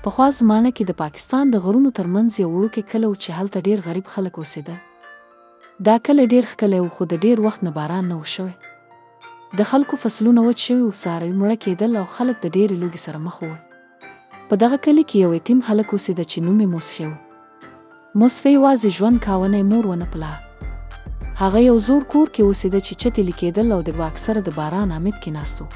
پخوا زمانه کې د پاکستان د غرونو ترمنځ یو وړوکی کلی و چې هلته ډېر غریب خلک اوسېدل. دا کلی ډېر ښکلی و خو د ډېر وخت نه باران نه و شوی. د خلکو فصلونه وچ شوي و، څاروي مړه کېدل او خلک د ډېرې لوږې سره مخ وو. په دغه کلي کې یو یتیم هلک اوسېده چې نوم یې موسفی و. موسفی یوازې ژوند کاوه، نه یې مور ونه پله. هغه یو زوړ کور کې اوسېده چې چت یې لیکېدل او د اکثره د باران امید کې ناست و.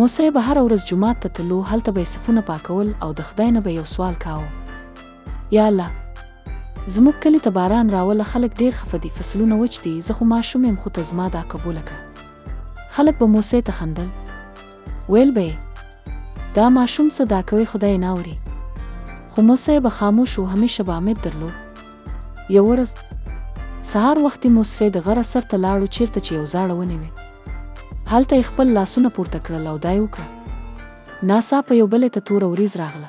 موسی به هره ورځ جومات ته تلو، هلته به یې صفونه پاکول او د خدای نه به یو سوال کاوه: یا الله، زموږ کلي ته باران راوله، خلک ډېر خفه دي، فصلونه وچ دي، زه خو ماشوم یم، خو ته زما دا قبوله کړه. خلک به موسی ته خندل، ویل به یې دا ماشوم څه دا کوي، خدای نه اوري. خو موسی به خاموش و، همیشه به امید درلود. یو ورځ سهار وختي موسفی د غره سر ته لاړو، چیرته چې یو زاړه ونې وې. هلته یې خپل لاسونه پورته کړل او دا یې وکړه. ناڅاپه یو بلې ته توره وریځ راغله.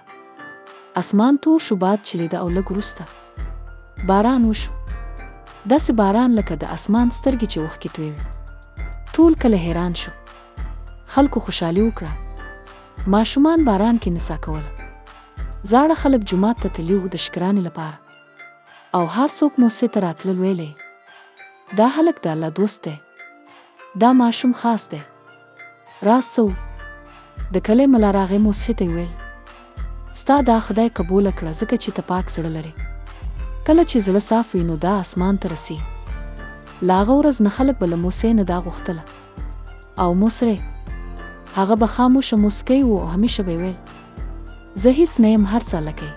اسمان تور شو، باد چلیده او لږ وروسته باران وشو. داسې باران لکه د اسمان سترګې چې اوښکې تویوي. ټول کلی حیران شو. خلکو خوشحالي وکړه. ماشومان باران کې نڅا کوله. زاړه خلک جومات ته تللي وو د شکرانې لپاره. او هر څوک موسی ته راتلل، ویلې دا هلک د الله دوست دی، دا ماشوم خاص دی. راز څه و؟ د کلي ملا راغی، موسی ته یې ویل ستا دا خدای قبوله کړه، ځکه چې ته پاک زړه لرې. کله چې زړه صاف وي نو دا اسمان ته رسي. له هغه ورځ نه خلک به له موسی نه دا غوښتله. او موسی هغه به خاموشه موسکی و او همیشه به یې ویل زه هیڅ نه یم، هر څه الله کوي.